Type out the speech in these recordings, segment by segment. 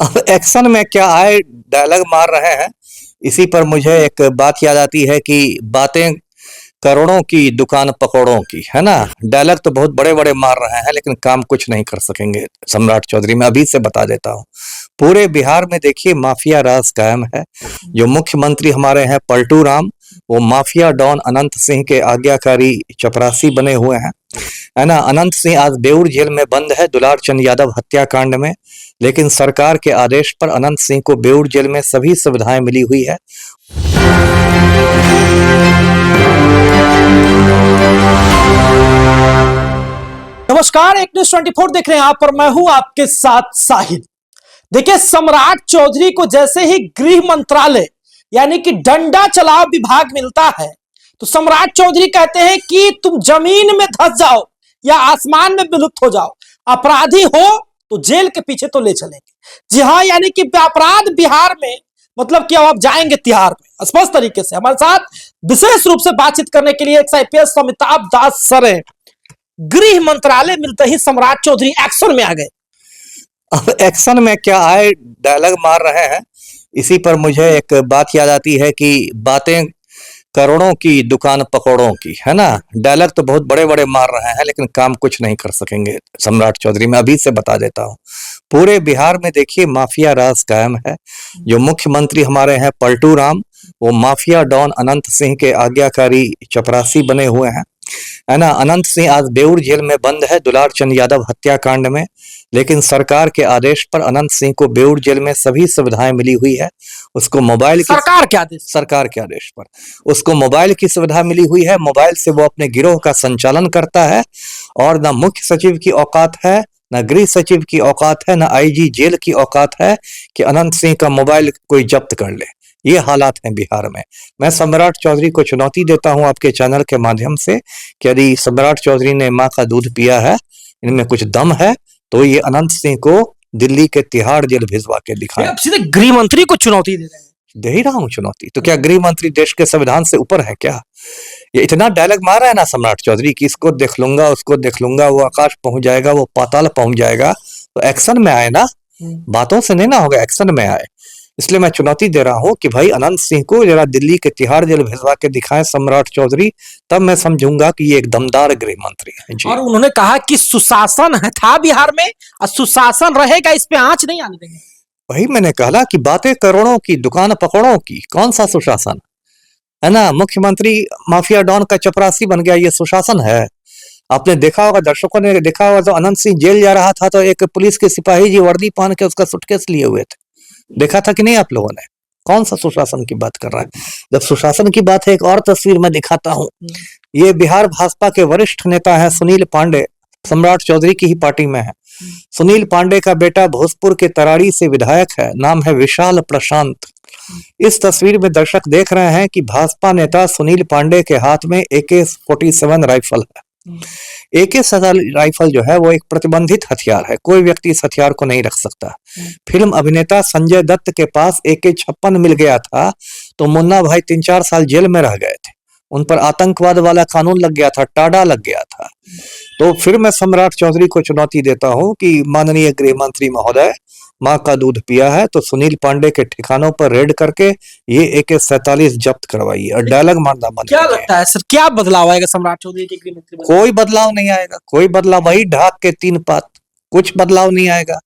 अब एक्शन में क्या आए डायलॉग मार रहे हैं। इसी पर मुझे एक बात याद आती है कि बातें करोड़ों की दुकान पकौड़ों की, है ना। डायलॉग तो बहुत बड़े बड़े मार रहे हैं लेकिन काम कुछ नहीं कर सकेंगे सम्राट चौधरी। मैं अभी से बता देता हूँ, पूरे बिहार में देखिए माफिया राज कायम है। जो मुख्यमंत्री हमारे हैं पलटू राम, वो माफिया डॉन अनंत सिंह के आज्ञाकारी चपरासी बने हुए हैं, है ना। अनंत सिंह आज बेऊर जेल में बंद है दुलार चंद यादव हत्याकांड में, लेकिन सरकार के आदेश पर अनंत सिंह को बेऊर जेल में सभी सुविधाएं मिली हुई है। नमस्कार, एक न्यूज 24 देख रहे हैं आप, और मैं हूं आपके साथ साहिद। देखिए, सम्राट चौधरी को जैसे ही गृह मंत्रालय यानी कि डंडा चलाओ विभाग मिलता है तो सम्राट चौधरी कहते हैं कि तुम जमीन में धंस जाओ या आसमान में विलुप्त हो जाओ, अपराधी हो तो जेल के पीछे तो ले चलेंगे। जी हाँ, यानी कि अपराध बिहार में मतलब कि अब आप जाएंगे तिहाड़ में। स्पष्ट तरीके से हमारे साथ विशेष रूप से बातचीत करने के लिए IPS अमिताभ दास सर है। गृह मंत्रालय मिलते ही सम्राट चौधरी एक्शन में आ गए। अब एक्शन में क्या आए डायलॉग मार रहे हैं। इसी पर मुझे एक बात याद आती है कि बातें करोड़ों की दुकान पकौड़ों की, है ना। डायलॉग तो बहुत बड़े बड़े मार रहे हैं लेकिन काम कुछ नहीं कर सकेंगे सम्राट चौधरी। मैं अभी से बता देता हूँ, पूरे बिहार में देखिए माफिया राज कायम है। जो मुख्यमंत्री हमारे हैं पलटू राम, वो माफिया डॉन अनंत सिंह के आज्ञाकारी चपरासी बने हुए हैं, है ना। अनंत सिंह आज बेऊर जेल में बंद है दुलार चंद यादव हत्याकांड में, लेकिन सरकार के आदेश पर अनंत सिंह को बेऊर जेल में सभी सुविधाएं मिली हुई है। उसको मोबाइल की सरकार के आदेश पर उसको मोबाइल की सुविधा मिली हुई है। मोबाइल से वो अपने गिरोह का संचालन करता है और ना मुख्य सचिव की औकात है, ना गृह सचिव की औकात है, ना IG जेल की औकात है कि अनंत सिंह का मोबाइल कोई जब्त कर ले। ये हालात हैं बिहार में। मैं सम्राट चौधरी को चुनौती देता हूं आपके चैनल के माध्यम से कि यदि सम्राट चौधरी ने माँ का दूध पिया है, इनमें कुछ दम है, तो ये अनंत सिंह को दिल्ली के तिहाड़ जेल भिजवा के दिखाएं। आप सीधे गृह मंत्री को चुनौती दे रहे हैं। दे ही रहा हूं चुनौती। तो क्या गृह मंत्री देश के संविधान से ऊपर है क्या? ये इतना डायलॉग मार रहा है ना सम्राट चौधरी कि इसको देख लूंगा, उसको देख लूंगा, वो आकाश पहुंच जाएगा, वो पाताल पहुंच जाएगा। तो एक्शन में आए ना, बातों से नहीं ना होगा, एक्शन में आए। इसलिए मैं चुनौती दे रहा हूं कि भाई अनंत सिंह को जरा दिल्ली के तिहाड़ जेल भिजवा के दिखाएं सम्राट चौधरी, तब मैं समझूंगा कि ये एक दमदार गृह मंत्री है जी। और उन्होंने कहा कि सुशासन है था बिहार में और सुशासन रहेगा, इस पे आंच नहीं आने देंगे। वही मैंने कहा कि बातें करोड़ों की दुकान पकौड़ों की, कौन सा सुशासन है ना। मुख्यमंत्री माफिया डॉन का चपरासी बन गया, ये सुशासन है? आपने देखा होगा, दर्शकों ने देखा होगा, तो अनंत सिंह जेल जा रहा था तो एक पुलिस के सिपाही जी वर्दी पहन के उसका सूटकेस लिए हुए थे। देखा था कि नहीं आप लोगों ने? कौन सा सुशासन की बात कर रहा है? जब सुशासन की बात है, एक और तस्वीर मैं दिखाता हूँ। ये बिहार भाजपा के वरिष्ठ नेता है सुनील पांडे, सम्राट चौधरी की ही पार्टी में है। सुनील पांडे का बेटा भोजपुर के तराड़ी से विधायक है, नाम है विशाल प्रशांत। इस तस्वीर में दर्शक देख रहे हैं कि भाजपा नेता सुनील पांडे के हाथ में AK-47 राइफल है। AK-47 राइफल जो है वो एक प्रतिबंधित हथियार है, कोई व्यक्ति इस हथियार को नहीं रख सकता। फिल्म अभिनेता संजय दत्त के पास AK-56 मिल गया था तो मुन्ना भाई 3-4 साल जेल में रह गए थे, उन पर आतंकवाद वाला कानून लग गया था, टाडा लग गया था। तो फिर मैं सम्राट चौधरी को चुनौती देता हूं कि माननीय गृह मंत्री महोदय, माँ का दूध पिया है तो सुनील पांडे के ठिकानों पर रेड करके ये AK-47 जब्त करवाइए और डायलॉग मारना बंद। क्या लगता है सर, क्या बदलाव आएगा सम्राट चौधरी के गृह मंत्री? कोई बदलाव नहीं आएगा, कोई बदलाव, वही ढाक के 3 पात, कुछ बदलाव नहीं आएगा,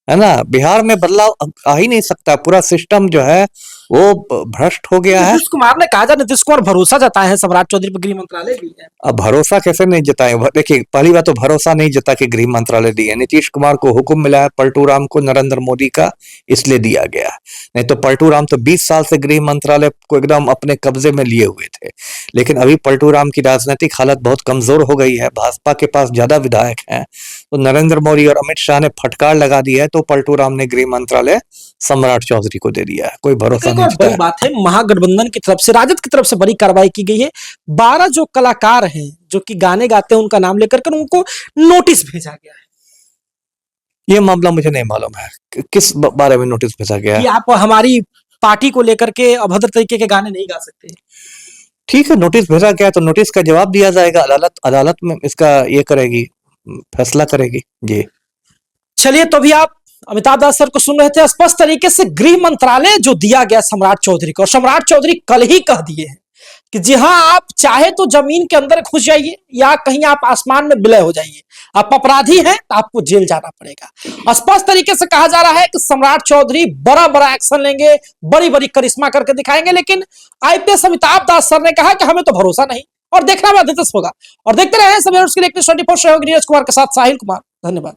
है ना। बिहार में बदलाव आ ही नहीं सकता, पूरा सिस्टम जो है वो भ्रष्ट हो गया है। नीतीश कुमार ने कहा था, नीतीश कुमार भरोसा जताया है सम्राट चौधरी पर, गृह मंत्रालय भी है। अब भरोसा कैसे नहीं जताए? देखिए, पहली बात तो भरोसा नहीं जता के गृह मंत्रालय दिए। नीतीश कुमार को हुक्म मिला है पलटू राम को नरेंद्र मोदी का, इसलिए दिया गया। नहीं तो पलटू राम तो 20 साल से गृह मंत्रालय को एकदम अपने कब्जे में लिए हुए थे। लेकिन अभी पलटू राम की राजनीतिक हालत बहुत कमजोर हो गई है, भाजपा के पास ज्यादा विधायक हैं, तो नरेंद्र मोदी और अमित शाह ने फटकार लगा दी है, तो पलटू राम ने गृह मंत्रालय सम्राट चौधरी को दे दिया है। कोई भरोसा नहीं। बड़ी बात है, महागठबंधन की तरफ से, राजद की तरफ से बड़ी कार्रवाई की गई है। 12 जो कलाकार हैं जो कि गाने गाते हैं, उनका नाम लेकर कर उनको नोटिस भेजा गया है। ये मामला मुझे नहीं मालूम है, किस बारे में नोटिस भेजा गया है? कि आप हमारी पार्टी को लेकर के अभद्र तरीके के गाने नहीं गा सकते। ठीक है, नोटिस भेजा गया तो नोटिस का जवाब दिया जाएगा। अदालत में इसका ये करेगी, फैसला करेगी जी। चलिए, तो अभी आप अमिताभ दास सर को सुन रहे थे। स्पष्ट तरीके से गृह मंत्रालय जो दिया गया सम्राट चौधरी को, और सम्राट चौधरी कल ही कह दिए हैं कि जी हां, आप चाहे तो जमीन के अंदर घुस जाइए या कहीं आप आसमान में विलय हो जाइए, आप अपराधी हैं तो आपको जेल जाना पड़ेगा। स्पष्ट तरीके से कहा जा रहा है कि सम्राट चौधरी बड़ा बड़ा एक्शन लेंगे, बड़ी बड़ी करिश्मा करके दिखाएंगे। लेकिन आईपीएस अमिताभ दास सर ने कहा कि हमें तो भरोसा नहीं, और देखना भी दिलचस्प होगा। और देखते रहे सभी के लिए 24 सहयोगी नीरज कुमार के साथ साहिल कुमार। धन्यवाद।